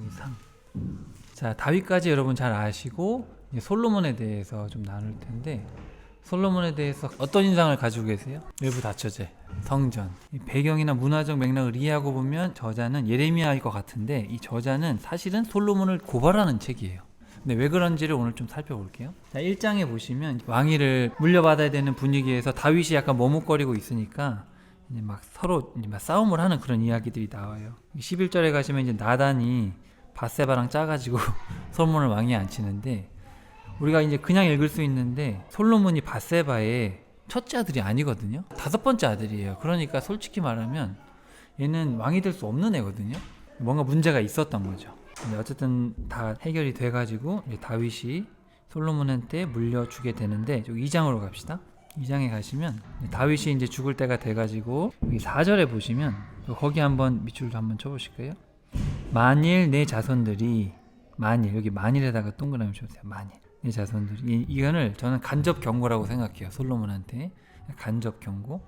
여기 상. 자, 다윗까지 여러분 잘 아시고 이제 솔로몬에 대해서 좀 나눌 텐데, 솔로몬에 대해서 어떤 인상을 가지고 계세요? 외부 다처제, 성전, 이 배경이나 문화적 맥락을 이해하고 보면 저자는 예레미야일 것 같은데, 이 저자는 사실은 솔로몬을 고발하는 책이에요. 근데 왜 그런지를 오늘 좀 살펴볼게요. 자, 1장에 보시면 왕위를 물려받아야 되는 분위기에서 다윗이 약간 머뭇거리고 있으니까 이제 막 서로 이제 막 싸움을 하는 그런 이야기들이 나와요. 11절에 가시면 이제 나단이 밧세바랑 짜가지고 솔로몬을 왕위에 앉히는데, 우리가 이제 그냥 읽을 수 있는데 솔로몬이 밧세바의 첫째 아들이 아니거든요. 5번째 아들이에요. 그러니까 솔직히 말하면 얘는 왕이 될 수 없는 애거든요. 뭔가 문제가 있었던 거죠. 어쨌든 다 해결이 돼가지고 이제 다윗이 솔로몬한테 물려주게 되는데, 2장으로 갑시다. 2장에 가시면 다윗이 이제 죽을 때가 돼가지고 여기 4절에 보시면 거기 한번 밑줄 한번 쳐보실까요? 만일 내 자손들이, 만일, 여기 만일에다가 동그라미 쳐주세요. 만일 내 자손들이, 이거를 저는 간접 경고라고 생각해요. 솔로몬한테 간접 경고.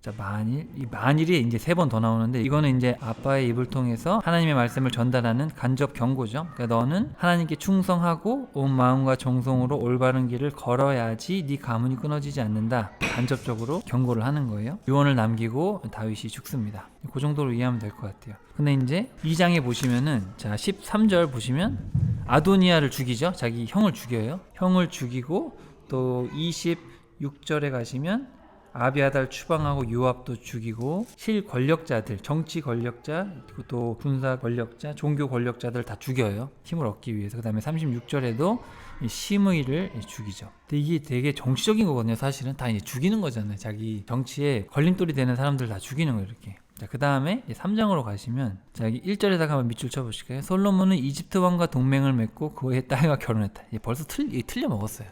자, 만일, 이 만일이 이제 3번 더 나오는데, 이거는 이제 아빠의 입을 통해서 하나님의 말씀을 전달하는 간접 경고죠. 그러니까 너는 하나님께 충성하고 온 마음과 정성으로 올바른 길을 걸어야지 네 가문이 끊어지지 않는다. 간접적으로 경고를 하는 거예요. 유언을 남기고 다윗이 죽습니다. 그 정도로 이해하면 될 것 같아요. 근데 이제 2장에 보시면은, 자, 13절 보시면 아도니아를 죽이죠. 자기 형을 죽여요. 형을 죽이고, 또 26절에 가시면 아비아달 추방하고 요압도 죽이고, 실 권력자들, 정치 권력자, 그리고 또 군사 권력자, 종교 권력자들 다 죽여요. 힘을 얻기 위해서. 그 다음에 36절에도 시므이를 죽이죠. 근데 이게 되게 정치적인 거거든요. 사실은 다 이제 죽이는 거잖아요. 자기 정치에 걸림돌이 되는 사람들 다 죽이는 거예요, 이렇게. 자, 그 다음에 3장으로 가시면, 자, 1절에다가 한번 밑줄 쳐보실까요? 솔로몬은 이집트 왕과 동맹을 맺고 그의 딸과 결혼했다. 벌써 틀려 먹었어요.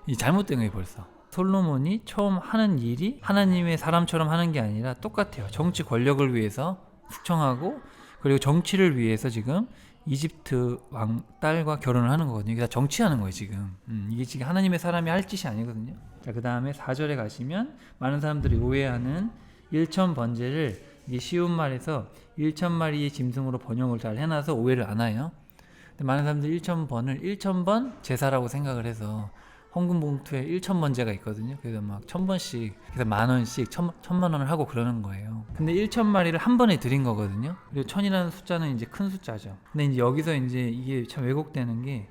이 잘못된 거예요, 벌써. 솔로몬이 처음 하는 일이 하나님의 사람처럼 하는 게 아니라 똑같아요. 정치 권력을 위해서 숙청하고, 그리고 정치를 위해서 지금 이집트 왕 딸과 결혼을 하는 거거든요. 이게 다 정치하는 거예요, 지금. 이게 지금 하나님의 사람이 할 짓이 아니거든요. 자, 그 다음에 4절에 가시면 많은 사람들이 오해하는 1천 번제를, 이게 쉬운 말에서 1천 마리의 짐승으로 번역을 잘 해놔서 오해를 안 해요. 근데 많은 사람들이 1천 번을 1천 번 제사라고 생각을 해서 헌금 봉투에 1,000번제가 있거든요. 그래서 막 1,000번씩, 그래서 10,000원씩 1,000만 원을 하고 그러는 거예요. 근데 1,000마리를 한 번에 드린 거거든요. 그리고 1,000이라는 숫자는 이제 큰 숫자죠. 근데 이제 여기서 이제 이게 참 왜곡되는 게,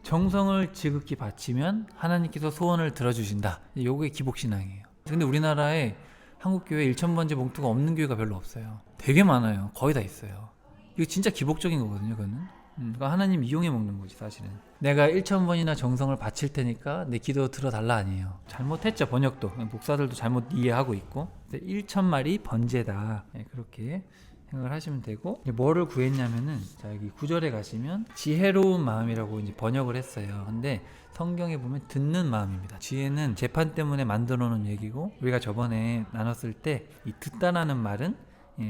정성을 지극히 바치면 하나님께서 소원을 들어주신다. 요게 기복신앙이에요. 근데 우리나라에 한국교회 1,000번제 봉투가 없는 교회가 별로 없어요. 되게 많아요. 거의 다 있어요. 이거 진짜 기복적인 거거든요, 그거는. 그러니까 하나님 이용해 먹는 거지, 사실은. 내가 1,000번이나 정성을 바칠 테니까 내 기도 들어달라 아니에요. 잘못했죠, 번역도. 목사들도 잘못 이해하고 있고. 1,000마리 번제다, 그렇게 생각을 하시면 되고, 뭐를 구했냐면은, 자, 여기 9절에 가시면 지혜로운 마음이라고 이제 번역을 했어요. 근데 성경에 보면 듣는 마음입니다. 지혜는 재판 때문에 만들어 놓은 얘기고, 우리가 저번에 나눴을 때 이 듣다라는 말은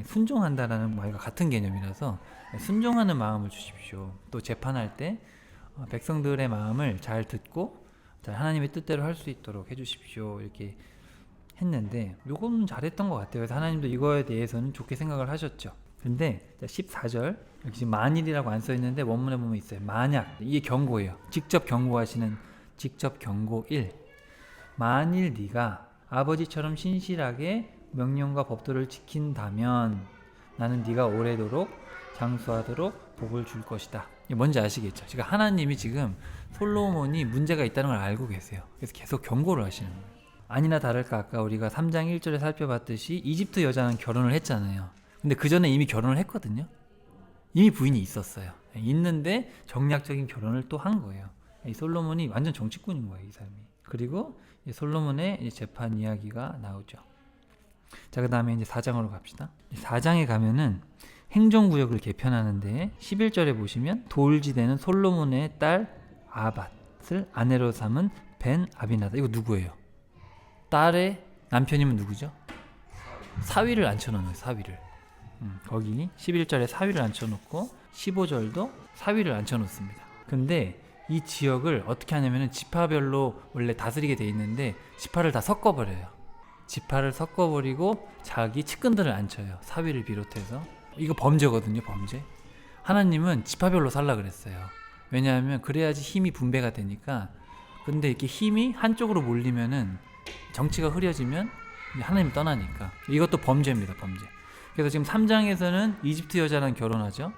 순종한다라는 말과 같은 개념이라서 순종하는 마음을 주십시오. 또 재판할 때 백성들의 마음을 잘 듣고 하나님의 뜻대로 할 수 있도록 해주십시오. 이렇게 했는데, 요거는 잘했던 것 같아요. 그래서 하나님도 이거에 대해서는 좋게 생각을 하셨죠. 근데 14절, 여기 지금 만일이라고 안 써있는데 원문에 보면 있어요. 만약, 이게 경고예요. 직접 경고하시는 직접 경고 1. 만일 네가 아버지처럼 신실하게 명령과 법도를 지킨다면 나는 네가 오래도록 장수하도록 복을 줄 것이다. 이게 뭔지 아시겠죠? 지금 하나님이 지금 솔로몬이 문제가 있다는 걸 알고 계세요. 그래서 계속 경고를 하시는 거예요. 아니나 다를까 아까 우리가 3장 1절에 살펴봤듯이 이집트 여자는 결혼을 했잖아요. 근데 그 전에 이미 결혼을 했거든요. 이미 부인이 있었어요. 있는데 정략적인 결혼을 또 한 거예요. 이 솔로몬이 완전 정치꾼인 거예요, 이 사람이. 그리고 솔로몬의 재판 이야기가 나오죠. 자, 그 다음에 이제 4장으로 갑시다. 4장에 가면은 행정구역을 개편하는데, 11절에 보시면 돌지대는 솔로몬의 딸 아밧을 아내로 삼은 벤 아비나다. 이거 누구예요? 딸의 남편이면 누구죠? 사위를 앉혀놓는 거예요, 사위를. 거기 11절에 사위를 앉혀놓고 15절도 사위를 앉혀놓습니다. 근데 이 지역을 어떻게 하냐면은 지파별로 원래 다스리게 돼 있는데 지파를 다 섞어버려요. 지파를 섞어버리고 자기 측근들을 앉혀요. 사위를 비롯해서. 이거 범죄거든요, 범죄. 하나님은 지파별로 살라 그랬어요. 왜냐하면 그래야지 힘이 분배가 되니까. 근데 이렇게 힘이 한쪽으로 몰리면은 정치가 흐려지면 하나님 떠나니까. 이것도 범죄입니다, 범죄. 그래서 지금 3장에서는 이집트 여자랑 결혼하죠.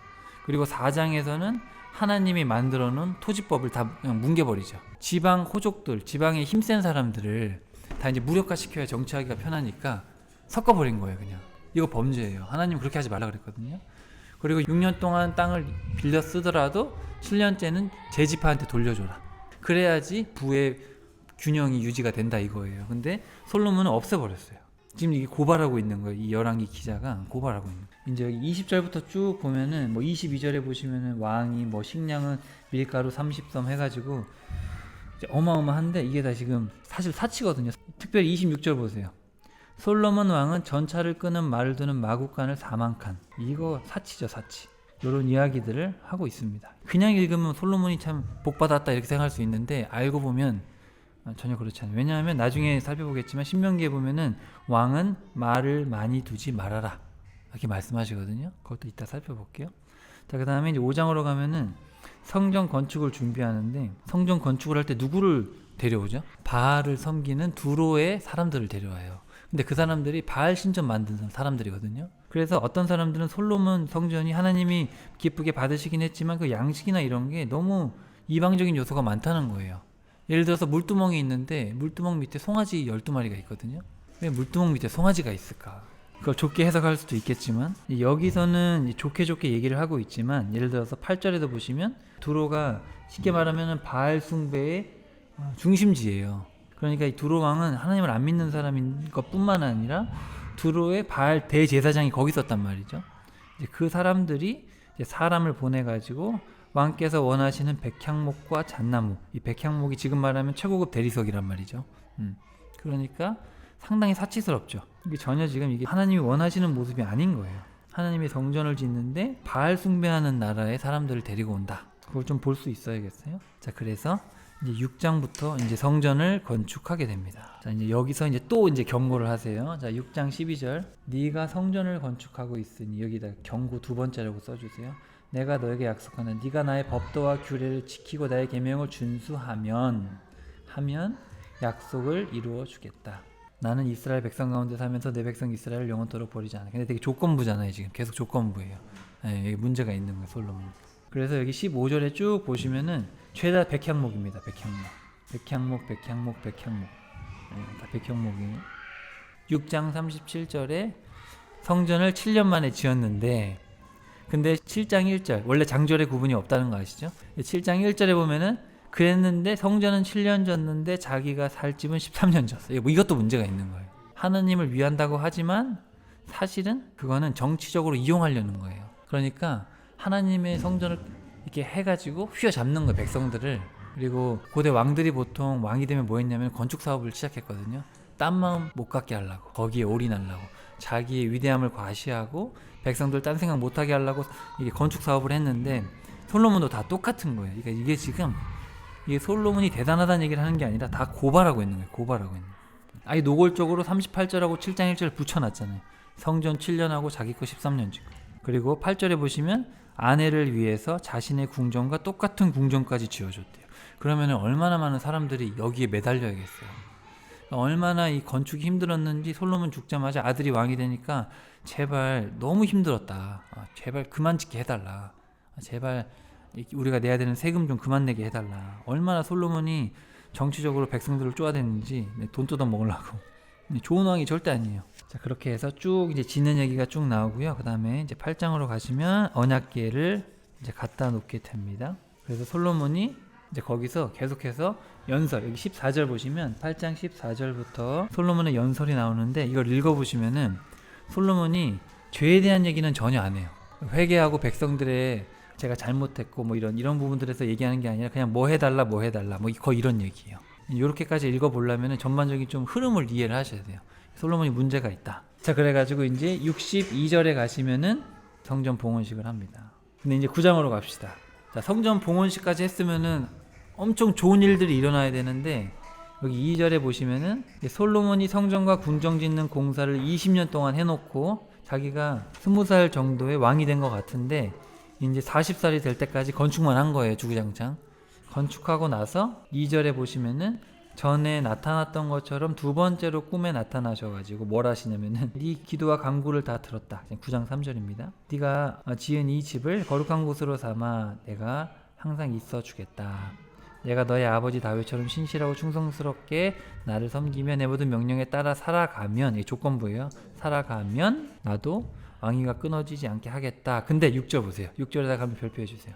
그리고 4장에서는 하나님이 만들어 놓은 토지법을 다 그냥 뭉개버리죠. 지방 호족들, 지방에 힘센 사람들을 다 이제 무력화시켜야 정치하기가 편하니까 섞어버린 거예요, 그냥. 이거 범죄예요. 하나님 그렇게 하지 말라 그랬거든요. 그리고 6년 동안 땅을 빌려 쓰더라도 7년째는 제 지파한테 돌려줘라. 그래야지 부의 균형이 유지가 된다 이거예요. 근데 솔로몬은 없애버렸어요. 지금 이게 고발하고 있는 거예요. 이 열왕기 기자가 고발하고 있는 거예요. 이제 여기 20절부터 쭉 보면은 뭐 22절에 보시면은 왕이 뭐 식량은 밀가루 30섬 해가지고 어마어마한데 이게 다 지금 사실 사치거든요. 특별히 26절 보세요. 솔로몬 왕은 전차를 끄는 말을 두는 마구간을 4만 칸. 이거 사치죠, 사치. 이런 이야기들을 하고 있습니다. 그냥 읽으면 솔로몬이 참 복받았다 이렇게 생각할 수 있는데 알고 보면 전혀 그렇지 않아요. 왜냐하면 나중에 살펴보겠지만 신명기에 보면은 왕은 말을 많이 두지 말아라 이렇게 말씀하시거든요. 그것도 이따 살펴볼게요. 자, 그 다음에 이제 5장으로 가면은 성전 건축을 준비하는데 성전 건축을 할 때 누구를 데려오죠? 바알을 섬기는 두로의 사람들을 데려와요. 근데 그 사람들이 바알 신전 만든 사람들이거든요. 그래서 어떤 사람들은 솔로몬 성전이 하나님이 기쁘게 받으시긴 했지만 그 양식이나 이런 게 너무 이방적인 요소가 많다는 거예요. 예를 들어서 물두멍이 있는데 물두멍 밑에 송아지 12마리가 있거든요. 왜 물두멍 밑에 송아지가 있을까? 그걸 좋게 해석할 수도 있겠지만 여기서는 좋게 얘기를 하고 있지만 예를 들어서 8절에도 보시면 두로가 쉽게 말하면 바알 숭배의 중심지예요. 그러니까 이 두로 왕은 하나님을 안 믿는 사람인 것뿐만 아니라 두로의 바알 대제사장이 거기 있었단 말이죠. 이제 그 사람들이 이제 사람을 보내가지고 왕께서 원하시는 백향목과 잣나무, 이 백향목이 지금 말하면 최고급 대리석이란 말이죠. 그러니까 상당히 사치스럽죠. 이게 전혀 지금 이게 하나님이 원하시는 모습이 아닌 거예요. 하나님이 성전을 짓는데 바알 숭배하는 나라의 사람들을 데리고 온다. 그걸 좀 볼 수 있어야겠어요. 자, 그래서 이제 6장부터 이제 성전을 건축하게 됩니다. 자, 이제 여기서 이제 또 이제 경고를 하세요. 자, 6장 12절. 네가 성전을 건축하고 있으니 여기다 경고 두 번째라고 써주세요. 내가 너에게 약속하는 네가 나의 법도와 규례를 지키고 나의 계명을 준수하면 약속을 이루어 주겠다. 나는 이스라엘 백성 가운데 살면서 내 백성 이스라엘을 영원토록 버리지 않아. 근데 되게 조건부잖아요. 지금 계속 조건부예요. 네, 여기 문제가 있는 거예요, 솔로몬. 그래서 여기 15절에 쭉 보시면은 최다 백향목입니다. 백향목. 네, 다 백향목이에요. 6장 37절에 성전을 7년 만에 지었는데 근데 7장 1절 원래 장절의 구분이 없다는 거 아시죠? 7장 1절에 보면은 그랬는데 성전은 7년 졌는데 자기가 살 집은 13년 졌어요. 뭐 이것도 문제가 있는 거예요. 하나님을 위한다고 하지만 사실은 그거는 정치적으로 이용하려는 거예요. 그러니까 하나님의 성전을 이렇게 해가지고 휘어잡는 거예요, 백성들을. 그리고 고대 왕들이 보통 왕이 되면 뭐 했냐면 건축 사업을 시작했거든요. 딴 마음 못 갖게 하려고, 거기에 올인하려고, 자기의 위대함을 과시하고 백성들 딴 생각 못하게 하려고 이게 건축 사업을 했는데 솔로몬도 다 똑같은 거예요. 그러니까 이게 지금 이게 솔로몬이 대단하다는 얘기를 하는 게 아니라 다 고발하고 있는 거예요. 고발하고 있는 거예요. 아예 노골적으로 38절하고 7장 1절 붙여놨잖아요. 성전 7년하고 자기 거 13년 지고. 그리고 8절에 보시면 아내를 위해서 자신의 궁전과 똑같은 궁전까지 지어줬대요. 그러면 얼마나 많은 사람들이 여기에 매달려야겠어요. 얼마나 이 건축이 힘들었는지 솔로몬 죽자마자 아들이 왕이 되니까 제발 너무 힘들었다. 제발 그만 짓게 해달라. 제발 우리가 내야 되는 세금 좀 그만 내게 해달라. 얼마나 솔로몬이 정치적으로 백성들을 쪼아댔는지 돈 뜯어 먹으려고. 좋은 왕이 절대 아니에요. 자, 그렇게 해서 쭉 이제 지는 얘기가 쭉 나오고요. 그 다음에 이제 8장으로 가시면 언약궤를 이제 갖다 놓게 됩니다. 그래서 솔로몬이 이제 거기서 계속해서 연설, 여기 14절 보시면 8장 14절부터 솔로몬의 연설이 나오는데 이걸 읽어보시면은 솔로몬이 죄에 대한 얘기는 전혀 안 해요. 회개하고 백성들의 제가 잘못했고 뭐 이런 부분들에서 얘기하는 게 아니라 그냥 뭐 해달라 뭐 거의 이런 얘기예요. 이렇게까지 읽어보려면 전반적인 좀 흐름을 이해를 하셔야 돼요. 솔로몬이 문제가 있다. 자, 그래가지고 이제 62절에 가시면은 성전 봉헌식을 합니다. 근데 이제 9장으로 갑시다. 자, 성전 봉헌식까지 했으면은 엄청 좋은 일들이 일어나야 되는데 여기 2절에 보시면은 솔로몬이 성전과 궁정 짓는 공사를 20년 동안 해놓고 자기가 20살 정도의 왕이 된 것 같은데 이제 40살이 될 때까지 건축만 한 거예요. 주구장창. 건축하고 나서 2절에 보시면은 전에 나타났던 것처럼 두 번째로 꿈에 나타나셔가지고 뭘 하시냐면은 네 기도와 간구를 다 들었다. 9장 3절입니다. 네가 지은 이 집을 거룩한 곳으로 삼아 내가 항상 있어 주겠다. 내가 너의 아버지 다윗처럼 신실하고 충성스럽게 나를 섬기며 내 모든 명령에 따라 살아가면, 이 조건부예요. 살아가면 나도 왕위가 끊어지지 않게 하겠다. 근데 6절 보세요. 6절에다가 한번 별표해 주세요.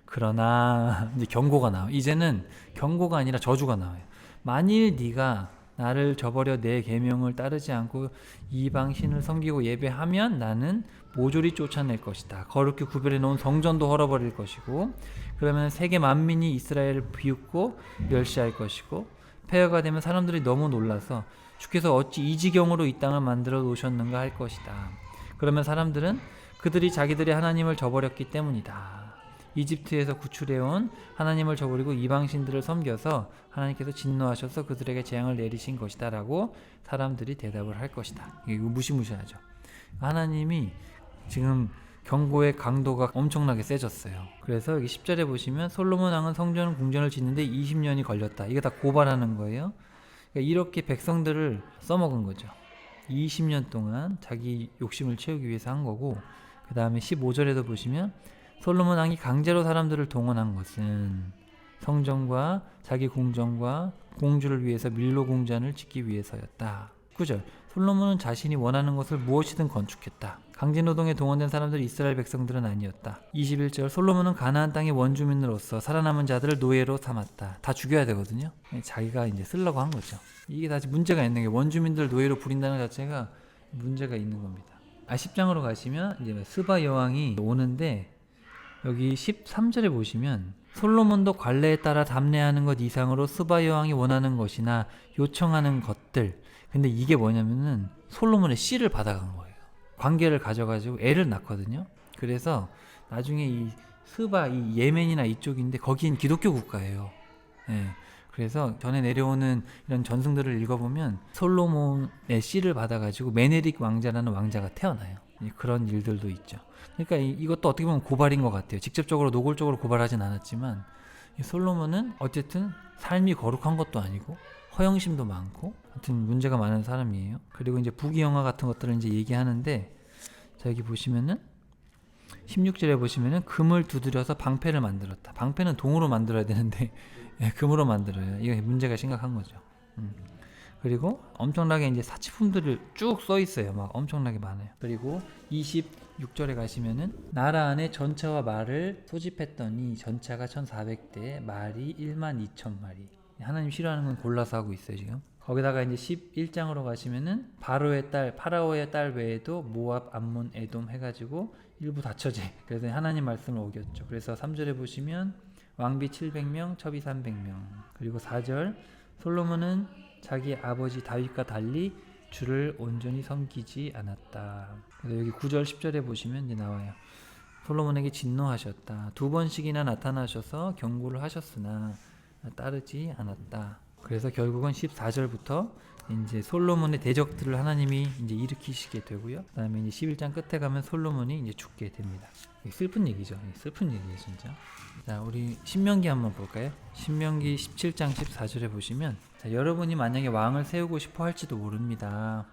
그러나 이제 경고가 나와요. 이제는 경고가 아니라 저주가 나와요. 만일 네가 나를 저버려 내 계명을 따르지 않고 이방 신을 섬기고 예배하면 나는 모조리 쫓아낼 것이다. 거룩히 구별해 놓은 성전도 헐어버릴 것이고, 그러면 세계 만민이 이스라엘을 비웃고 멸시할 것이고, 폐허가 되면 사람들이 너무 놀라서 주께서 어찌 이 지경으로 이 땅을 만들어 놓으셨는가 할 것이다. 그러면 사람들은 그들이 자기들이 하나님을 저버렸기 때문이다. 이집트에서 구출해온 하나님을 저버리고 이방신들을 섬겨서 하나님께서 진노하셔서 그들에게 재앙을 내리신 것이다 라고 사람들이 대답을 할 것이다. 이거 무시무시하죠. 하나님이 지금 경고의 강도가 엄청나게 세졌어요. 그래서 여기 10절에 보시면 솔로몬 왕은 성전 궁전을 짓는데 20년이 걸렸다. 이거 다 고발하는 거예요. 그러니까 이렇게 백성들을 써먹은 거죠. 20년 동안 자기 욕심을 채우기 위해서 한 거고, 그 다음에 15절에도 보시면 솔로몬 왕이 강제로 사람들을 동원한 것은 성전과 자기 궁전과 공주를 위해서 밀로 궁전을 짓기 위해서였다. 9절 솔로몬은 자신이 원하는 것을 무엇이든 건축했다. 강제노동에 동원된 사람들이 이스라엘 백성들은 아니었다. 21절 솔로몬은 가나안 땅의 원주민으로서 살아남은 자들을 노예로 삼았다. 다 죽여야 되거든요. 자기가 이제 쓰려고 한 거죠. 이게 다시 문제가 있는 게 원주민들 노예로 부린다는 자체가 문제가 있는 겁니다. 10장으로 가시면 이제 스바 여왕이 오는데 여기 13절에 보시면 솔로몬도 관례에 따라 담례하는 것 이상으로 스바 여왕이 원하는 것이나 요청하는 것들, 근데 이게 뭐냐면은 솔로몬의 씨를 받아간 거예요. 관계를 가져가지고 애를 낳거든요. 그래서 나중에 이 스바, 이 예멘이나 이쪽인데 거긴 기독교 국가예요. 예. 그래서 전에 내려오는 이런 전승들을 읽어보면 솔로몬의 씨를 받아가지고 메네릭 왕자라는 왕자가 태어나요. 그런 일들도 있죠. 그러니까 이것도 어떻게 보면 고발인 것 같아요. 직접적으로 노골적으로 고발하진 않았지만 솔로몬은 어쨌든 삶이 거룩한 것도 아니고 허영심도 많고 하여튼 문제가 많은 사람이에요. 그리고 이제 부귀영화 같은 것들을 이제 얘기하는데, 자 여기 보시면은 16절에 보시면은 금을 두드려서 방패를 만들었다. 방패는 동으로 만들어야 되는데 금으로 만들어요. 이게 문제가 심각한 거죠. 그리고 엄청나게 이제 사치품들을 쭉 써 있어요. 막 엄청나게 많아요. 그리고 26절에 가시면은 나라 안에 전차와 말을 소집했더니 전차가 1400대, 말이 12,000마리. 하나님 싫어하는 건 골라서 하고 있어요, 지금. 거기다가 이제 11장으로 가시면은 파라오의 딸 외에도 모압, 암몬, 에돔 해가지고 일부 다처제. 그래서 하나님 말씀을 어겼죠. 그래서 3절에 보시면 왕비 700명, 첩이 300명. 그리고 4절 솔로몬은 자기 아버지 다윗과 달리 주를 온전히 섬기지 않았다. 그래서 여기 9절 10절에 보시면 이제 나와요. 솔로몬에게 진노하셨다. 2번씩이나 나타나셔서 경고를 하셨으나 따르지 않았다. 그래서 결국은 14절부터 이제 솔로몬의 대적들을 하나님이 이제 일으키시게 되고요. 그다음에 이제 11장 끝에 가면 솔로몬이 이제 죽게 됩니다. 슬픈 얘기죠. 슬픈 얘기예요, 진짜. 자, 우리 신명기 한번 볼까요? 신명기 17장 14절에 보시면, 자, 여러분이 만약에 왕을 세우고 싶어 할지도 모릅니다.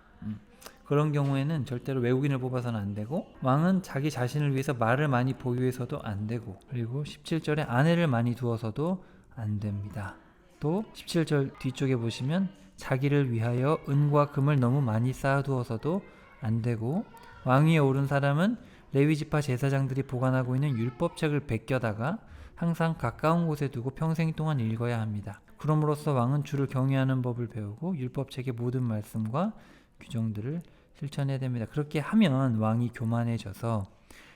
그런 경우에는 절대로 외국인을 뽑아서는 안 되고, 왕은 자기 자신을 위해서 말을 많이 보유해서도 안 되고, 그리고 17절에 아내를 많이 두어서도 안 됩니다. 또 17절 뒤쪽에 보시면 자기를 위하여 은과 금을 너무 많이 쌓아두어서도 안 되고, 왕위에 오른 사람은 레위지파 제사장들이 보관하고 있는 율법책을 베껴다가 항상 가까운 곳에 두고 평생 동안 읽어야 합니다. 그럼으로써 왕은 주를 경외하는 법을 배우고 율법책의 모든 말씀과 규정들을 실천해야 됩니다. 그렇게 하면 왕이 교만해져서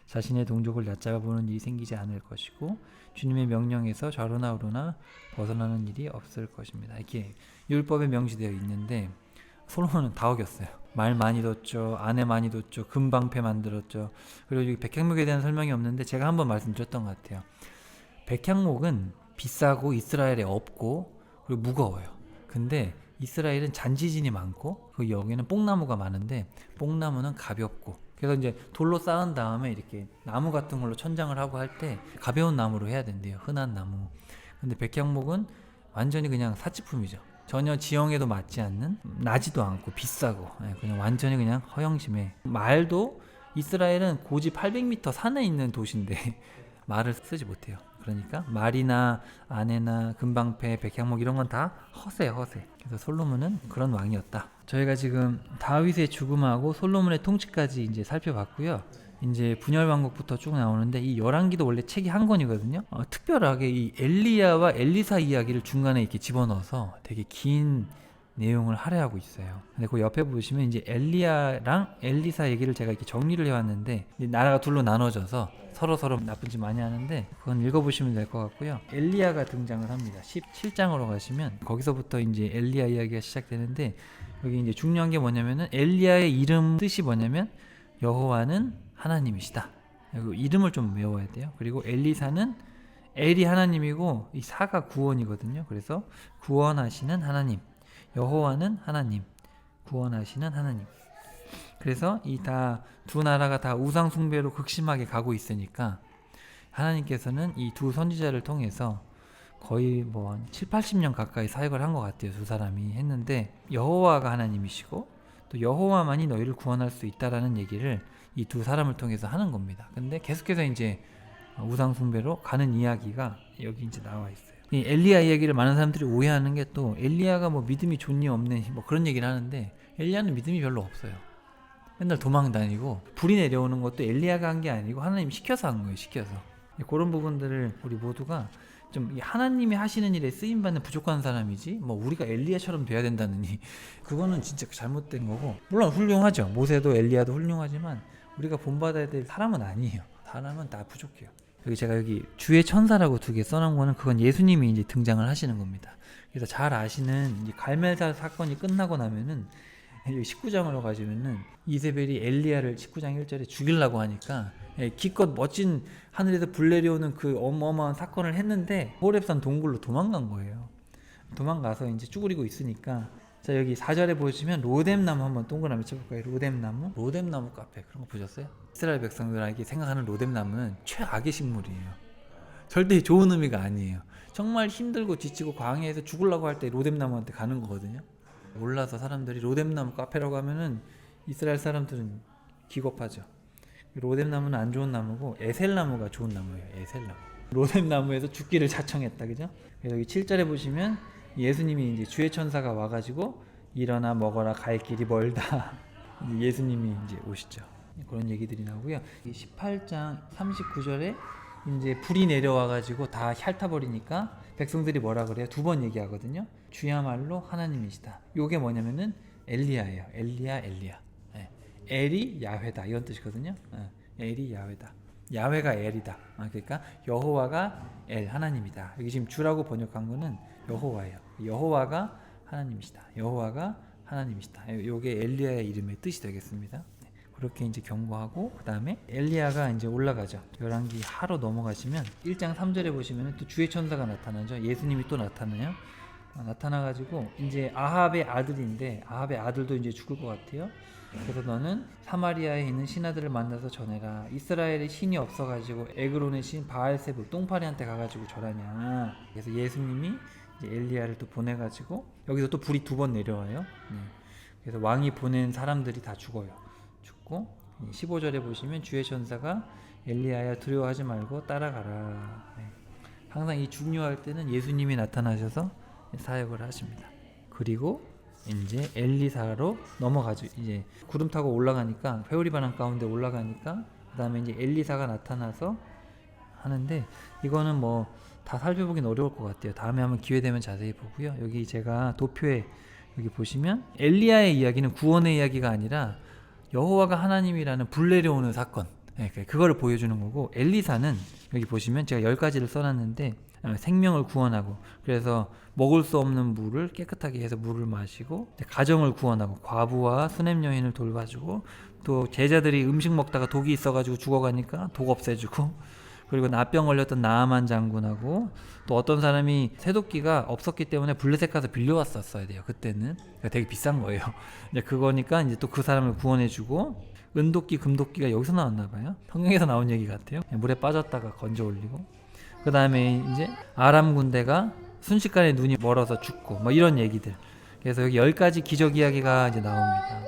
자신의 동족을 얕잡아 보는 일이 생기지 않을 것이고 주님의 명령에서 좌로나 우로나 벗어나는 일이 없을 것입니다. 이렇게 율법에 명시되어 있는데 솔로몬은 다 어겼어요. 말 많이 뒀죠. 아내 많이 뒀죠. 금방패 만들었죠. 그리고 여기 백향목에 대한 설명이 없는데 제가 한번 말씀드렸던 것 같아요. 백향목은 비싸고 이스라엘에 없고 그리고 무거워요. 근데 이스라엘은 잔지진이 많고 그 여기는 뽕나무가 많은데 뽕나무는 가볍고 그래서 이제 돌로 쌓은 다음에 이렇게 나무 같은 걸로 천장을 하고 할 때 가벼운 나무로 해야 된대요. 흔한 나무. 근데 백향목은 완전히 그냥 사치품이죠. 전혀 지형에도 맞지 않는, 나지도 않고 비싸고, 그냥 완전히 그냥 허영심에. 말도 이스라엘은 고지 800m 산에 있는 도시인데 말을 쓰지 못해요. 그러니까 말이나 아내나 금방패, 백향목 이런 건 다 허세. 그래서 솔로몬은 그런 왕이었다. 저희가 지금 다윗의 죽음하고 솔로몬의 통치까지 이제 살펴봤고요. 이제 분열 왕국부터 쭉 나오는데 이 열왕기도 원래 책이 한 권이거든요. 특별하게 이 엘리야와 엘리사 이야기를 중간에 이렇게 집어넣어서 되게 긴 내용을 할애하고 있어요. 근데 그 옆에 보시면 이제 엘리야랑 엘리사 얘기를 제가 이렇게 정리를 해왔는데, 나라가 둘로 나눠져서 서로 나쁜 짓 많이 하는데 그건 읽어보시면 될 것 같고요. 엘리야가 등장을 합니다. 17장으로 가시면 거기서부터 이제 엘리야 이야기가 시작되는데, 여기 이제 중요한 게 뭐냐면은 엘리야의 이름 뜻이 뭐냐면 여호와는 하나님이시다. 이름을 좀 외워야 돼요. 그리고 엘리사는 엘이 하나님이고 이 사가 구원이거든요. 그래서 구원하시는 하나님, 여호와는 하나님, 구원하시는 하나님. 그래서 이 두 나라가 다 우상 숭배로 극심하게 가고 있으니까 하나님께서는 이 두 선지자를 통해서 거의 뭐 7, 80년 가까이 사역을 한 것 같아요. 두 사람이 했는데 여호와가 하나님이시고 또 여호와만이 너희를 구원할 수 있다라는 얘기를 이 두 사람을 통해서 하는 겁니다. 근데 계속해서 이제 우상 숭배로 가는 이야기가 여기 이제 나와 있어요. 이 엘리야 이야기를 많은 사람들이 오해하는 게, 또 엘리야가 뭐 믿음이 좋니 없니 뭐 그런 얘기를 하는데 엘리야는 믿음이 별로 없어요. 맨날 도망 다니고, 불이 내려오는 것도 엘리야가 한 게 아니고 하나님이 시켜서 한 거예요. 시켜서. 그런 부분들을 우리 모두가 좀 하나님이 하시는 일에 쓰임받는 부족한 사람이지 뭐 우리가 엘리야처럼 돼야 된다느니 그거는 진짜 잘못된 거고, 물론 훌륭하죠. 모세도 엘리야도 훌륭하지만 우리가 본받아야 될 사람은 아니에요. 사람은 다 부족해요. 여기 주의 천사라고 두 개 써놓은 거는 그건 예수님이 이제 등장을 하시는 겁니다. 그래서 잘 아시는 갈멜사 사건이 끝나고 나면은 19장으로 가시면은 이세벨이 엘리야를 19장 1절에 죽이려고 하니까 기껏 멋진 하늘에서 불 내려오는 그 어마어마한 사건을 했는데 호렙산 동굴로 도망간 거예요. 도망가서 이제 쭈그리고 있으니까, 자 여기 4절에 보시면 로뎀나무 한번 동그라미 쳐볼까요? 로뎀나무 카페 그런 거 보셨어요? 이스라엘 백성들에게 생각하는 로뎀나무는 최악의 식물이에요. 절대 좋은 의미가 아니에요. 정말 힘들고 지치고 광야에서 죽으려고 할 때 로뎀나무한테 가는 거거든요. 몰라서 사람들이 로뎀나무 카페라고 하면은 이스라엘 사람들은 기겁하죠. 로뎀나무는 안 좋은 나무고 에셀나무가 좋은 나무예요. 에셀나무. 로뎀나무에서 죽기를 자청했다, 그죠? 그래서 여기 7절에 보시면 예수님이 이제 주의 천사가 와가지고 일어나 먹어라, 갈 길이 멀다. 예수님이 이제 오시죠. 그런 얘기들이 나오고요. 18장 39절에 이제 불이 내려와가지고 다 핥아버리니까 백성들이 뭐라 그래요? 두 번 얘기하거든요. 주야말로 하나님이시다. 요게 뭐냐면은 엘리야예요. 엘리야. 엘이 야훼다 이런 뜻이거든요. 엘이 야훼다. 야훼가 엘이다. 그러니까 여호와가 엘 하나님이다. 여기 지금 주라고 번역한 거는 여호와예요. 여호와가 하나님이시다. 여호와가 하나님이시다. 요게 엘리야의 이름의 뜻이 되겠습니다. 그렇게 이제 경고하고, 그 다음에 엘리야가 이제 올라가죠. 열왕기 하로 넘어가시면 1장 3절에 보시면 또 주의 천사가 나타나죠. 예수님이 또 나타나요. 나타나가지고 이제 아합의 아들인데, 아합의 아들도 이제 죽을 것 같아요. 그래서 너는 사마리아에 있는 신하들을 만나서 전해라. 이스라엘에 신이 없어가지고 에그론의 신 바알세불 똥파리한테 가가지고 절하냐. 그래서 예수님이 이제 엘리야를 또 보내가지고 여기서 또 불이 두 번 내려와요. 그래서 왕이 보낸 사람들이 다 죽어요. 죽고 15절에 보시면 주의 천사가 엘리야야 두려워하지 말고 따라가라. 항상 이 중요할 때는 예수님이 나타나셔서 사역을 하십니다. 그리고 이제 엘리사로 넘어가죠. 이제 구름 타고 올라가니까, 회오리 바람 가운데 올라가니까 그 다음에 이제 엘리사가 나타나서 하는데, 이거는 뭐 다 살펴보긴 어려울 것 같아요. 다음에 한번 기회 되면 자세히 보고요. 여기 제가 도표에 여기 보시면 엘리야의 이야기는 구원의 이야기가 아니라 여호와가 하나님이라는 불 내려오는 사건, 그거를 보여주는 거고, 엘리사는 여기 보시면 제가 10가지를 써놨는데 생명을 구원하고, 그래서 먹을 수 없는 물을 깨끗하게 해서 물을 마시고, 가정을 구원하고, 과부와 수냄 여인을 돌봐주고, 또 제자들이 음식 먹다가 독이 있어가지고 죽어가니까 독 없애주고, 그리고 나병 걸렸던 나아만 장군하고, 또 어떤 사람이 세독기가 없었기 때문에 블레셋 가서 빌려왔었어야 돼요. 그때는 되게 비싼 거예요. 이제 그거니까 이제 또 그 사람을 구원해주고, 은도끼, 금도끼가 여기서 나왔나 봐요. 성경에서 나온 얘기 같아요. 물에 빠졌다가 건져 올리고, 그 다음에 이제 아람 군대가 순식간에 눈이 멀어서 죽고 뭐 이런 얘기들. 그래서 여기 10가지 기적 이야기가 이제 나옵니다.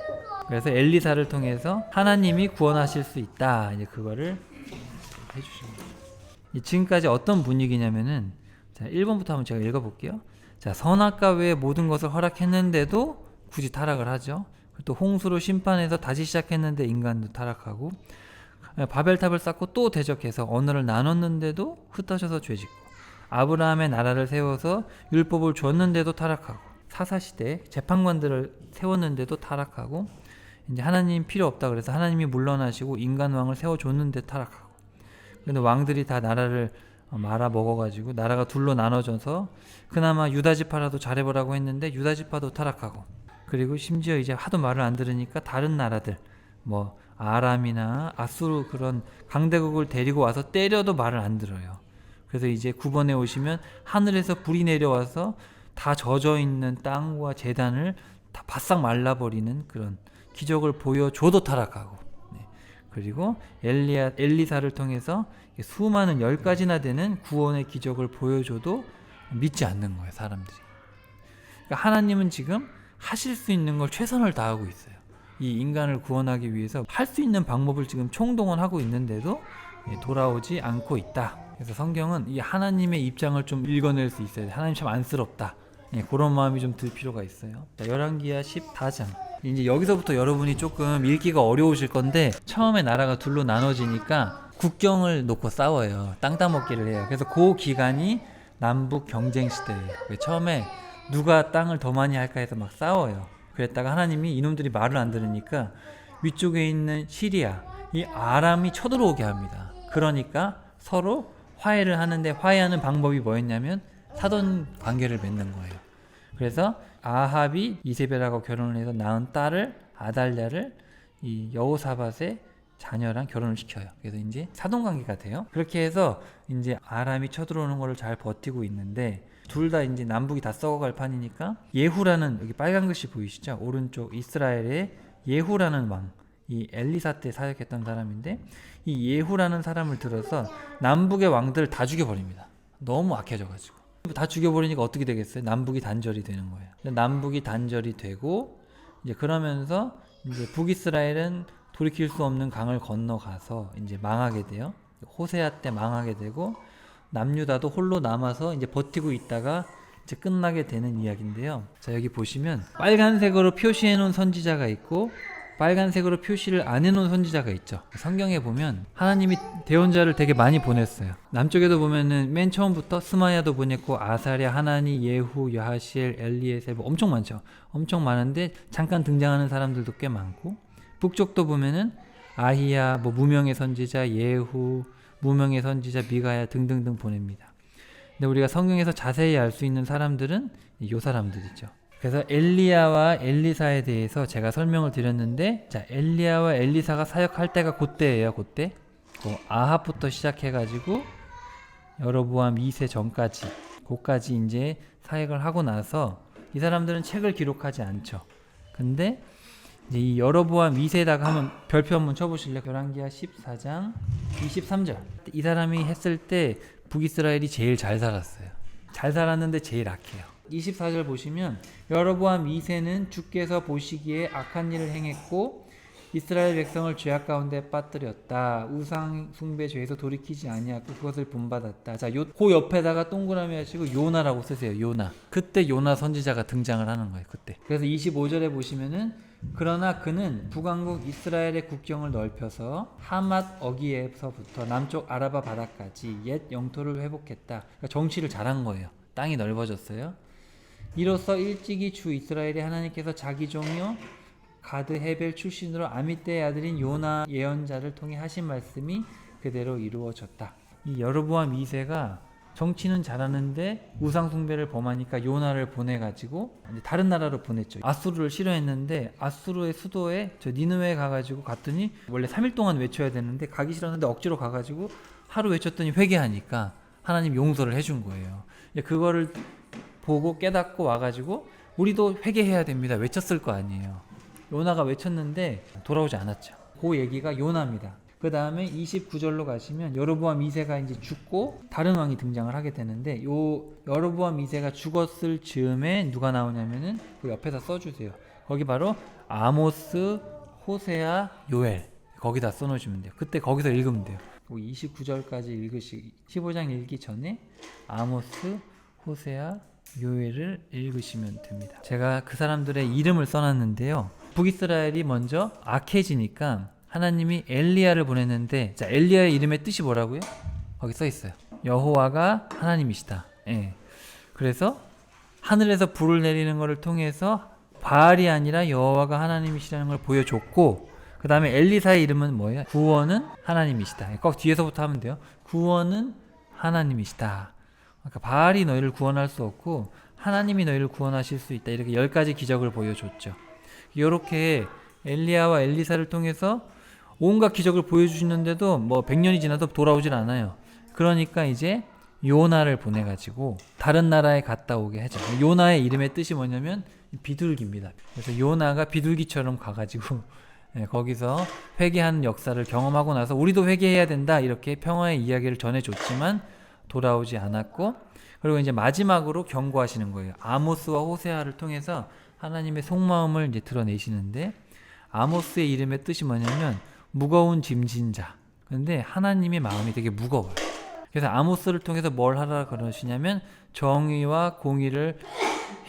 그래서 엘리사를 통해서 하나님이 구원하실 수 있다. 이제 그거를 해주십니다. 지금까지 어떤 분위기냐면은, 자, 1번부터 한번 제가 읽어볼게요. 자, 선악과 외의 모든 것을 허락했는데도 굳이 타락을 하죠. 또 홍수로 심판해서 다시 시작했는데 인간도 타락하고, 바벨탑을 쌓고 또 대적해서 언어를 나눴는데도 흩어져서 죄짓고, 아브라함의 나라를 세워서 율법을 줬는데도 타락하고, 사사시대 재판관들을 세웠는데도 타락하고, 이제 하나님 필요 없다 그래서 하나님이 물러나시고 인간 왕을 세워줬는데 타락하고, 근데 왕들이 다 나라를 말아 먹어가지고 나라가 둘로 나눠져서 그나마 유다지파라도 잘해보라고 했는데 유다지파도 타락하고, 그리고 심지어 이제 하도 말을 안 들으니까 다른 나라들 뭐 아람이나 아수르 그런 강대국을 데리고 와서 때려도 말을 안 들어요. 그래서 이제 9번에 오시면 하늘에서 불이 내려와서 다 젖어 있는 땅과 제단을 다 바싹 말라버리는 그런 기적을 보여줘도 타락하고, 그리고 엘리사를 통해서 수많은 10가지나 되는 구원의 기적을 보여줘도 믿지 않는 거예요, 사람들이. 그러니까 하나님은 지금 하실 수 있는 걸 최선을 다하고 있어요. 이 인간을 구원하기 위해서 할 수 있는 방법을 지금 총동원하고 있는데도 돌아오지 않고 있다. 그래서 성경은 이 하나님의 입장을 좀 읽어낼 수 있어야 돼. 하나님 참 안쓰럽다. 그런 마음이 좀 들 필요가 있어요. 자, 열왕기하 14장. 이제 여기서부터 여러분이 조금 읽기가 어려우실 건데, 처음에 나라가 둘로 나눠지니까 국경을 놓고 싸워요. 땅 따먹기를 해요. 그래서 그 기간이 남북 경쟁 시대예요. 처음에 누가 땅을 더 많이 할까 해서 막 싸워요. 그랬다가 하나님이 이놈들이 말을 안 들으니까 위쪽에 있는 시리아, 이 아람이 쳐들어오게 합니다. 그러니까 서로 화해를 하는데, 화해하는 방법이 뭐였냐면 사돈 관계를 맺는 거예요. 그래서 아합이 이세벨하고 결혼을 해서 낳은 딸을, 아달랴를 이 여호사밧의 자녀랑 결혼을 시켜요. 그래서 이제 사돈 관계가 돼요. 그렇게 해서 이제 아람이 쳐들어오는 거를 잘 버티고 있는데, 둘 다 이제 남북이 다 썩어갈 판이니까 예후라는, 여기 빨간 글씨 보이시죠? 오른쪽 이스라엘의 예후라는 왕, 이 엘리사 때 사역했던 사람인데, 이 예후라는 사람을 들어서 남북의 왕들을 다 죽여버립니다. 너무 악해져가지고. 다 죽여버리니까 어떻게 되겠어요? 남북이 단절이 되는 거예요. 남북이 단절이 되고, 이제 그러면서 이제 북이스라엘은 돌이킬 수 없는 강을 건너가서 이제 망하게 돼요. 호세아 때 망하게 되고, 남유다도 홀로 남아서 이제 버티고 있다가 이제 끝나게 되는 이야기인데요. 자, 여기 보시면 빨간색으로 표시해 놓은 선지자가 있고, 빨간색으로 표시를 안 해놓은 선지자가 있죠. 성경에 보면 하나님이 대언자를 되게 많이 보냈어요. 남쪽에도 보면은 맨 처음부터 스마야도 보냈고, 아사랴, 하나니, 예후, 여하시엘, 엘리에셀 엄청 많죠. 엄청 많은데 잠깐 등장하는 사람들도 꽤 많고, 북쪽도 보면은 아히야, 뭐 무명의 선지자, 예후, 무명의 선지자, 미가야 등등등 보냅니다. 근데 우리가 성경에서 자세히 알 수 있는 사람들은 요 사람들이죠. 그래서 엘리야와 엘리사에 대해서 제가 설명을 드렸는데, 자, 엘리야와 엘리사가 사역할 때가 그때예요. 그때 아합부터 시작해가지고 여로보암 2세 전까지, 그까지 이제 사역을 하고 나서 이 사람들은 책을 기록하지 않죠. 근데 이제 이 여로보암 2세에다가 한번 별표 한번 쳐보실래요? 열왕기하 14장 23절. 이 사람이 했을 때 북이스라엘이 제일 잘 살았어요. 잘 살았는데 제일 악해요. 24절 보시면 여로보암 2세는 주께서 보시기에 악한 일을 행했고 이스라엘 백성을 죄악 가운데 빠뜨렸다. 우상 숭배 죄에서 돌이키지 아니하고 그것을 본받았다. 자, 그 옆에다가 동그라미 하시고 요나라고 쓰세요. 요나. 그때 요나 선지자가 등장을 하는 거예요. 그때. 그래서 25절에 보시면은, 그러나 그는 북왕국 이스라엘의 국경을 넓혀서 하맛 어기에서부터 남쪽 아라바 바다까지 옛 영토를 회복했다. 그러니까 정치를 잘한 거예요. 땅이 넓어졌어요. 이로써 일찍이 주 이스라엘의 하나님께서 자기 종이요 가드 헤벨 출신으로 아미떼의 아들인 요나 예언자를 통해 하신 말씀이 그대로 이루어졌다. 이 여로보암 2세가 정치는 잘하는데 우상 숭배를 범하니까 요나를 보내가지고 다른 나라로 보냈죠. 아수르를 싫어했는데 아수르의 수도에 저 니느웨에 가가지고 갔더니, 원래 3일 동안 외쳐야 되는데 가기 싫었는데 억지로 가가지고 하루 외쳤더니 회개하니까 하나님 용서를 해준 거예요. 그거를 보고 깨닫고 와가지고 우리도 회개해야 됩니다. 외쳤을 거 아니에요. 요나가 외쳤는데 돌아오지 않았죠. 그 얘기가 요나입니다. 그 다음에 29절로 가시면 여로보암 2세가 이제 죽고 다른 왕이 등장을 하게 되는데, 요 여로보암 2세가 죽었을 즈음에 누가 나오냐면은 그 옆에다 써주세요. 거기 바로 아모스, 호세아, 요엘, 거기다 써놓으시면 돼요. 그때 거기서 읽으면 돼요. 29절까지 15장 읽기 전에 아모스, 호세아, 요엘을 읽으시면 됩니다. 제가 그 사람들의 이름을 써놨는데요. 북이스라엘이 먼저 악해지니까 하나님이 엘리야를 보냈는데, 자, 엘리야의 이름의 뜻이 뭐라고요? 거기 써 있어요. 여호와가 하나님이시다. 예. 그래서 하늘에서 불을 내리는 것을 통해서 바알이 아니라 여호와가 하나님이시라는 걸 보여줬고, 그 다음에 엘리사의 이름은 뭐예요? 구원은 하나님이시다. 꼭 뒤에서부터 하면 돼요. 구원은 하나님이시다. 그러니까 바알이 너희를 구원할 수 없고 하나님이 너희를 구원하실 수 있다. 이렇게 10가지 기적을 보여줬죠. 이렇게 엘리야와 엘리사를 통해서 온갖 기적을 보여주시는데도 뭐 100년이 지나도 돌아오질 않아요. 그러니까 이제 요나를 보내가지고 다른 나라에 갔다 오게 하죠. 요나의 이름의 뜻이 뭐냐면 비둘기입니다. 그래서 요나가 비둘기처럼 가가지고 거기서 회개하는 역사를 경험하고 나서 우리도 회개해야 된다, 이렇게 평화의 이야기를 전해줬지만 돌아오지 않았고, 그리고 이제 마지막으로 경고하시는 거예요. 아모스와 호세아를 통해서 하나님의 속마음을 이제 드러내시는데, 아모스의 이름의 뜻이 뭐냐면 무거운 짐진 자. 근데 하나님의 마음이 되게 무거워요. 그래서 아모스를 통해서 뭘 하라 그러시냐면 정의와 공의를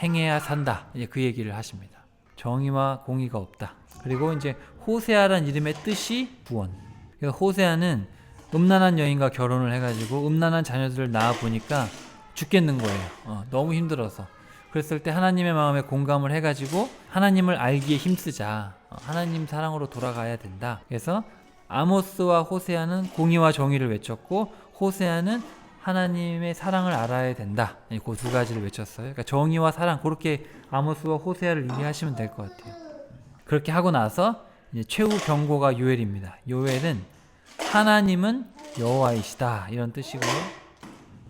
행해야 산다. 이제 그 얘기를 하십니다. 정의와 공의가 없다. 그리고 이제 호세아란 이름의 뜻이 구원. 그래서 호세아는 음란한 여인과 결혼을 해가지고 음란한 자녀들을 낳아 보니까 죽겠는 거예요. 너무 힘들어서. 그랬을 때 하나님의 마음에 공감을 해가지고 하나님을 알기에 힘쓰자. 하나님 사랑으로 돌아가야 된다. 그래서 아모스와 호세아는 공의와 정의를 외쳤고, 호세아는 하나님의 사랑을 알아야 된다. 그 두 가지를 외쳤어요. 그러니까 정의와 사랑, 그렇게 아모스와 호세아를 이해하시면 될 것 같아요. 그렇게 하고 나서 이제 최후 경고가 요엘입니다. 요엘은 하나님은 여호와이시다, 이런 뜻이고요.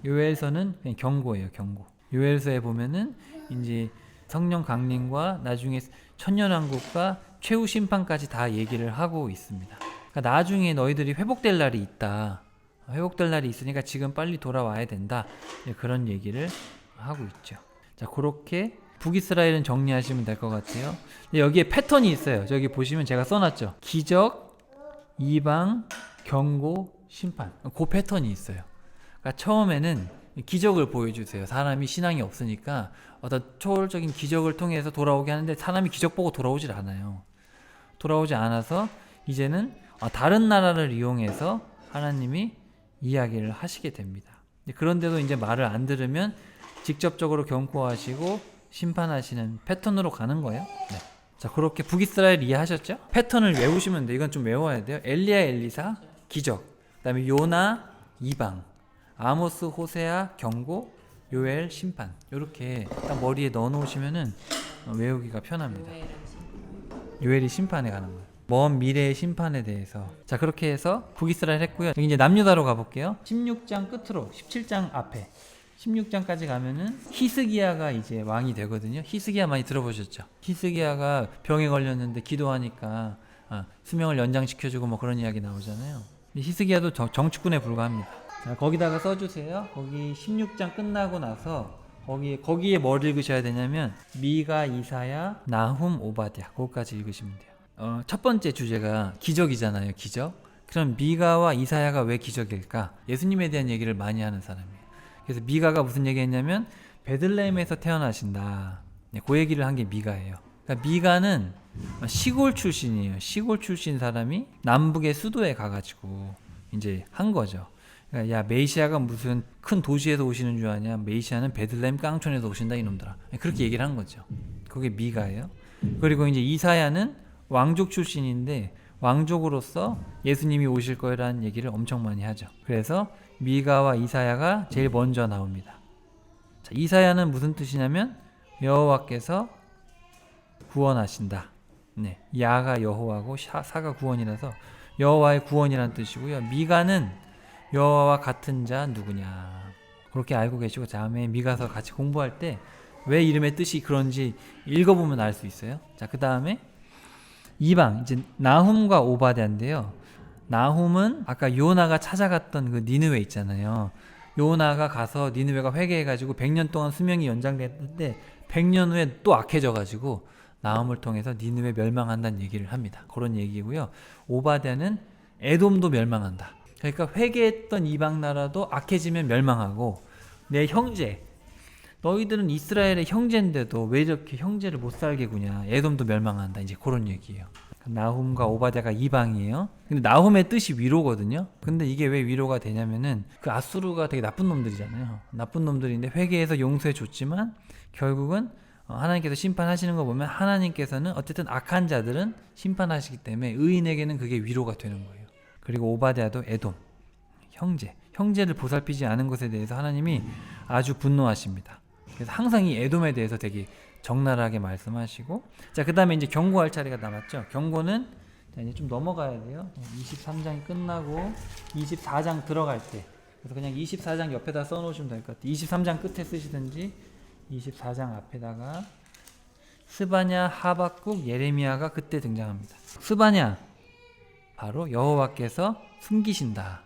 요엘서는 그냥 경고예요, 경고. 요엘서에 보면은 이제 성령 강림과 나중에 천년왕국과 최후 심판까지 다 얘기를 하고 있습니다. 그러니까 나중에 너희들이 회복될 날이 있다. 회복될 날이 있으니까 지금 빨리 돌아와야 된다. 그런 얘기를 하고 있죠. 자, 그렇게 북이스라엘은 정리하시면 될 것 같아요. 여기에 패턴이 있어요. 저기 보시면 제가 써놨죠. 기적, 이방, 경고, 심판. 그 패턴이 있어요. 그러니까 처음에는 기적을 보여주세요. 사람이 신앙이 없으니까 어떤 초월적인 기적을 통해서 돌아오게 하는데 사람이 기적 보고 돌아오질 않아요. 돌아오지 않아서 이제는 다른 나라를 이용해서 하나님이 이야기를 하시게 됩니다. 그런데도 이제 말을 안 들으면 직접적으로 경고하시고 심판하시는 패턴으로 가는 거예요. 네. 자, 그렇게 북이스라엘 이해하셨죠? 패턴을 외우시면 돼요. 이건 좀 외워야 돼요. 엘리야, 엘리사, 기적. 그 다음에 요나, 이방. 아모스, 호세아, 경고, 요엘, 심판. 이렇게 딱 머리에 넣어 놓으시면은 외우기가 편합니다. 요엘이 심판에 가는 거예요. 먼 미래의 심판에 대해서. 자, 그렇게 해서 북이스라엘 했고요. 여기 이제 남유다로 가볼게요. 16장 끝으로 17장 앞에 16장까지 가면은 히스기야가 이제 왕이 되거든요. 히스기야 많이 들어보셨죠? 히스기야가 병에 걸렸는데 기도하니까 수명을 연장시켜주고 뭐 그런 이야기 나오잖아요. 히스기야도 정치꾼에 불과합니다. 자, 거기다가 써주세요. 거기 16장 끝나고 나서 거기에 뭘 읽으셔야 되냐면 미가, 이사야, 나훔, 오바댜, 그거까지 읽으시면 돼요. 첫 번째 주제가 기적이잖아요. 기적. 그럼 미가와 이사야가 왜 기적일까? 예수님에 대한 얘기를 많이 하는 사람이에요. 그래서 미가가 무슨 얘기했냐면 베들레헴에서 태어나신다. 네, 그 얘기를 한 게 미가예요. 그러니까 미가는 시골 출신이에요. 시골 출신 사람이 남북의 수도에 가가지고 이제 한 거죠. 그러니까 야, 메시아가 무슨 큰 도시에서 오시는 줄 아냐? 메시아는 베들레헴 깡촌에서 오신다, 이놈들아. 그렇게 얘기를 한 거죠. 그게 미가예요. 그리고 이제 이사야는 왕족 출신인데 왕족으로서 예수님이 오실 거라는 얘기를 엄청 많이 하죠. 그래서 미가와 이사야가 제일 먼저 나옵니다. 자, 이사야는 무슨 뜻이냐면 여호와께서 구원하신다. 네, 야가 여호와고 사가 구원이라서 여호와의 구원이라는 뜻이고요. 미가는 여호와와 같은 자 누구냐, 그렇게 알고 계시고, 다음에 미가서 같이 공부할 때 왜 이름의 뜻이 그런지 읽어보면 알 수 있어요. 자, 그 다음에 이방 이제 나훔과 오바댜인데요. 나훔은 아까 요나가 찾아갔던 그 니느웨 있잖아요. 요나가 가서 니느웨가 회개해가지고 100년 동안 수명이 연장됐는데 100년 후에 또 악해져가지고 나훔을 통해서 니느웨 멸망한다는 얘기를 합니다. 그런 얘기고요. 오바댜는 에돔도 멸망한다. 그러니까 회개했던 이방 나라도 악해지면 멸망하고 내 형제 너희들은 이스라엘의 형제인데도 왜 이렇게 형제를 못 살게 구냐. 에돔도 멸망한다. 이제 그런 얘기예요. 나훔과 오바댜가 이방이에요. 근데 나훔의 뜻이 위로거든요. 근데 이게 왜 위로가 되냐면은 그 아수르가 되게 나쁜 놈들이잖아요. 나쁜 놈들인데 회개해서 용서해 줬지만 결국은 하나님께서 심판하시는 거 보면 하나님께서는 어쨌든 악한 자들은 심판하시기 때문에 의인에게는 그게 위로가 되는 거예요. 그리고 오바댜도 에돔 형제를 보살피지 않은 것에 대해서 하나님이 아주 분노하십니다. 그래서 항상 이 에돔에 대해서 되게 적나라하게 말씀하시고, 자, 그 다음에 이제 경고할 차례가 남았죠. 경고는 자, 이제 좀 넘어가야 돼요. 23장이 끝나고 24장 들어갈 때. 그래서 그냥 24장 옆에다 써놓으시면 될 것 같아요. 23장 끝에 쓰시든지 24장 앞에다가 스바냐, 하박국, 예레미야가 그때 등장합니다. 스바냐 바로 여호와께서 숨기신다.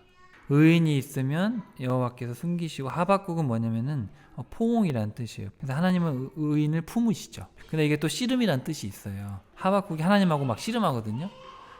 의인이 있으면 여호와께서 숨기시고, 하박국은 뭐냐면은 포옹이란 뜻이에요. 그래서 하나님은 의인을 품으시죠. 근데 이게 또 씨름이란 뜻이 있어요. 하박국이 하나님하고 막 씨름하거든요.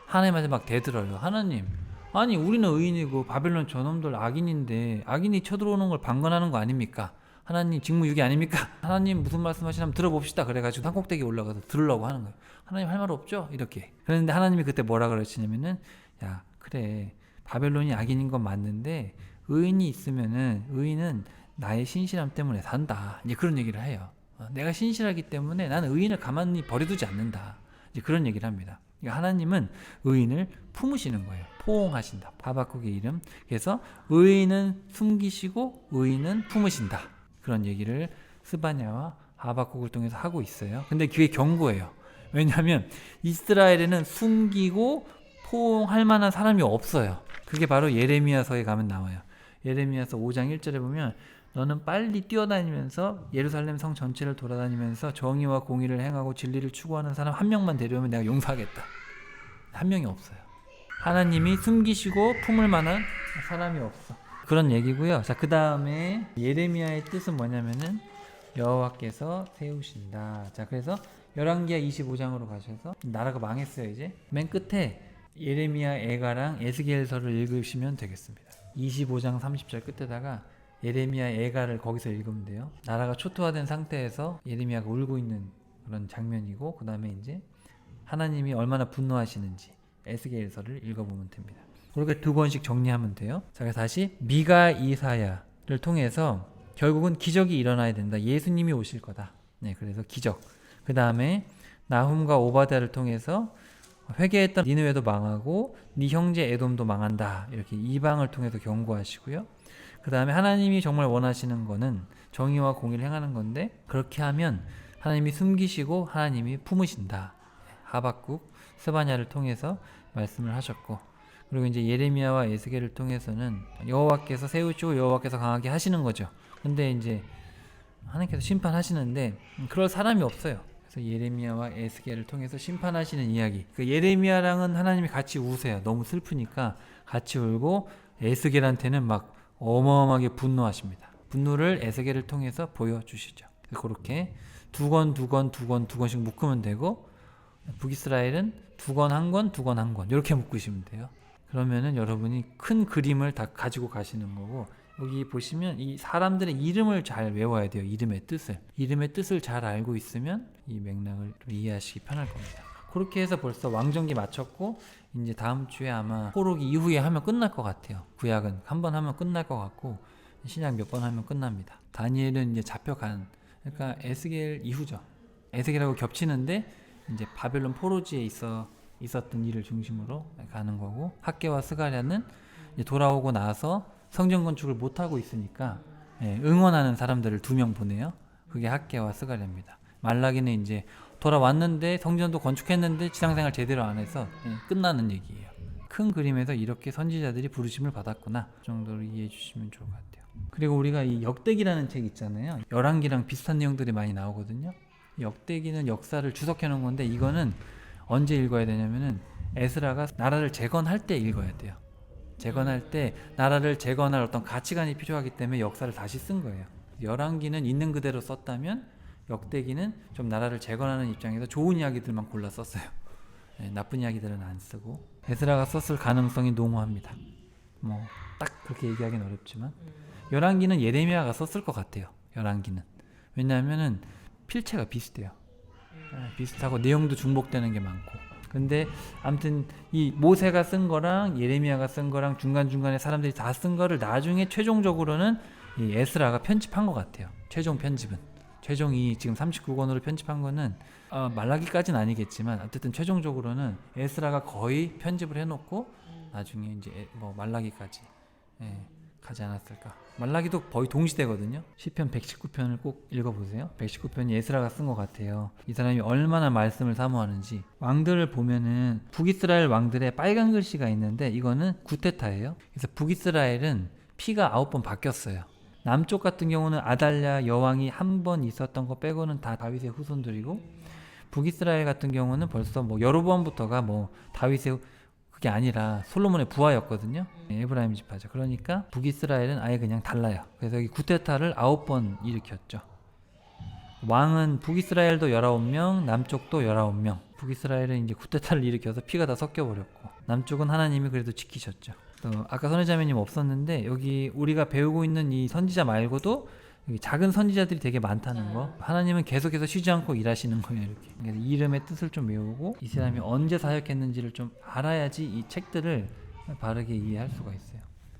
하나님한테 막 대들어요. 하나님, 아니 우리는 의인이고 바벨론 저놈들 악인인데 악인이 쳐들어오는 걸 방관하는 거 아닙니까? 하나님 직무유기 아닙니까? 하나님 무슨 말씀하시나 들어봅시다. 그래가지고 산꼭대기 올라가서 들으려고 하는 거예요. 하나님 할 말 없죠? 이렇게. 그런데 하나님이 그때 뭐라 그러시냐면은, 야 그래 바벨론이 악인인 건 맞는데 의인이 있으면은 의인은 나의 신실함 때문에 산다. 이제 그런 얘기를 해요. 내가 신실하기 때문에 나는 의인을 가만히 버려두지 않는다. 이제 그런 얘기를 합니다. 그러니까 하나님은 의인을 품으시는 거예요. 포옹하신다. 하박국의 이름. 그래서 의인은 숨기시고 의인은 품으신다. 그런 얘기를 스바냐와 하박국을 통해서 하고 있어요. 근데 그게 경고예요. 왜냐하면 이스라엘에는 숨기고 포옹할 만한 사람이 없어요. 그게 바로 예레미야서에 가면 나와요. 예레미야서 5장 1절에 보면 너는 빨리 뛰어다니면서 예루살렘 성 전체를 돌아다니면서 정의와 공의를 행하고 진리를 추구하는 사람 한 명만 데려오면 내가 용서하겠다. 한 명이 없어요. 하나님이 숨기시고 품을 만한 사람이 없어. 그런 얘기고요. 자, 그 다음에 예레미야의 뜻은 뭐냐면은 여호와께서 세우신다. 자, 그래서 열왕기하 25장으로 가셔서 나라가 망했어요. 이제 맨 끝에 예레미야 애가랑 에스겔서를 읽으시면 되겠습니다. 25장 30절 끝에다가 예레미야 애가를 거기서 읽으면 돼요. 나라가 초토화된 상태에서 예레미야가 울고 있는 그런 장면이고, 그 다음에 이제 하나님이 얼마나 분노하시는지 에스겔서를 읽어보면 됩니다. 그렇게 두 번씩 정리하면 돼요. 자, 그래서 다시 미가 이사야를 통해서 결국은 기적이 일어나야 된다. 예수님이 오실 거다. 네, 그래서 기적. 그 다음에 나훔과 오바댜를 통해서 회개했던 니느웨도 망하고 네 형제 에돔도 망한다. 이렇게 이방을 통해서 경고하시고요. 그 다음에 하나님이 정말 원하시는 거는 정의와 공의를 행하는 건데, 그렇게 하면 하나님이 숨기시고 하나님이 품으신다. 하박국, 스바냐를 통해서 말씀을 하셨고, 그리고 이제 예레미야와 에스겔을 통해서는 여호와께서 세우시고 여호와께서 강하게 하시는 거죠. 근데 이제 하나님께서 심판하시는데 그럴 사람이 없어요. 그래서 예레미야와 에스겔을 통해서 심판하시는 이야기. 그 예레미야랑은 하나님이 같이 우세요. 너무 슬프니까 같이 울고, 에스겔한테는 막 어마어마하게 분노하십니다. 분노를 에스겔을 통해서 보여주시죠. 그렇게 두 권씩 묶으면 되고, 북이스라엘은 두 권 한 권 이렇게 묶으시면 돼요. 그러면은 여러분이 큰 그림을 다 가지고 가시는 거고, 여기 보시면 이 사람들의 이름을 잘 외워야 돼요. 이름의 뜻을 잘 알고 있으면 이 맥락을 이해하시기 편할 겁니다. 그렇게 해서 벌써 왕정기 마쳤고, 이제 다음 주에 아마 포로기 이후에 하면 끝날 것 같아요. 구약은 한 번 하면 끝날 것 같고, 신약 몇 번 하면 끝납니다. 다니엘은 이제 잡혀간, 그러니까 에스겔 이후죠. 에스겔하고 겹치는데 이제 바벨론 포로지에 있었던 일을 중심으로 가는 거고, 학개와 스가랴는 이제 돌아오고 나서 성전 건축을 못 하고 있으니까 응원하는 사람들을 2명 보내요. 그게 학개와 스가랴입니다. 말라기는 이제 돌아왔는데 성전도 건축했는데 지상생활 제대로 안 해서 끝나는 얘기예요. 큰 그림에서 이렇게 선지자들이 부르심을 받았구나 정도로 이해해 주시면 좋을 것 같아요. 그리고 우리가 이 역대기라는 책 있잖아요. 열왕기랑 비슷한 내용들이 많이 나오거든요. 역대기는 역사를 주석해 놓은 건데, 이거는 언제 읽어야 되냐면은 에스라가 나라를 재건할 때 읽어야 돼요. 재건할 때 나라를 재건할 어떤 가치관이 필요하기 때문에 역사를 다시 쓴 거예요. 열왕기는 있는 그대로 썼다면 역대기는 좀 나라를 재건하는 입장에서 좋은 이야기들만 골라 썼어요. 나쁜 이야기들은 안 쓰고. 에스라가 썼을 가능성이 농후합니다. 뭐 딱 그렇게 얘기하기는 어렵지만 열왕기는 예레미야가 썼을 것 같아요. 열왕기는 왜냐하면은 필체가 비슷해요. 비슷하고 내용도 중복되는 게 많고. 근데 아무튼 이 모세가 쓴 거랑 예레미야가 쓴 거랑 중간중간에 사람들이 다 쓴 거를 나중에 최종적으로는 이 에스라가 편집한 것 같아요. 최종 편집은. 최종이 지금 39권으로 편집한 거는 말라기까지는 아니겠지만 어쨌든 최종적으로는 에스라가 거의 편집을 해놓고 나중에 이제 뭐 말라기까지 가지 않았을까. 말라기도 거의 동시대거든요. 시편 119편을 꼭 읽어보세요. 119편이 에스라가 쓴 것 같아요. 이 사람이 얼마나 말씀을 사모하는지. 왕들을 보면은 북이스라엘 왕들의 빨간 글씨가 있는데 이거는 구테타예요. 그래서 북이스라엘은 피가 9번 바뀌었어요. 남쪽 같은 경우는 아달랴 여왕이 한 번 있었던 거 빼고는 다 다윗의 후손들이고, 북이스라엘 같은 경우는 벌써 뭐 여로보암부터가 뭐 다윗의 그게 아니라 솔로몬의 부하였거든요. 에브라임 지파죠. 그러니까 북이스라엘은 아예 그냥 달라요. 그래서 여기 구테타를 9번 일으켰죠. 왕은 북이스라엘도 19명, 남쪽도 19명. 북이스라엘은 이제 구테타를 일으켜서 피가 다 섞여버렸고, 남쪽은 하나님이 그래도 지키셨죠. 아까 선지자매님 없었는데 여기 우리가 배우고 있는 이 선지자 말고도 여기 작은 선지자들이 되게 많다는 거. 하나님은 계속해서 쉬지 않고 일하시는 거예요. 이렇게. 그래서 이름의 뜻을 좀 외우고 이 사람이 언제 사역했는지를 좀 알아야지 이 책들을 바르게 이해할 수가 있어요.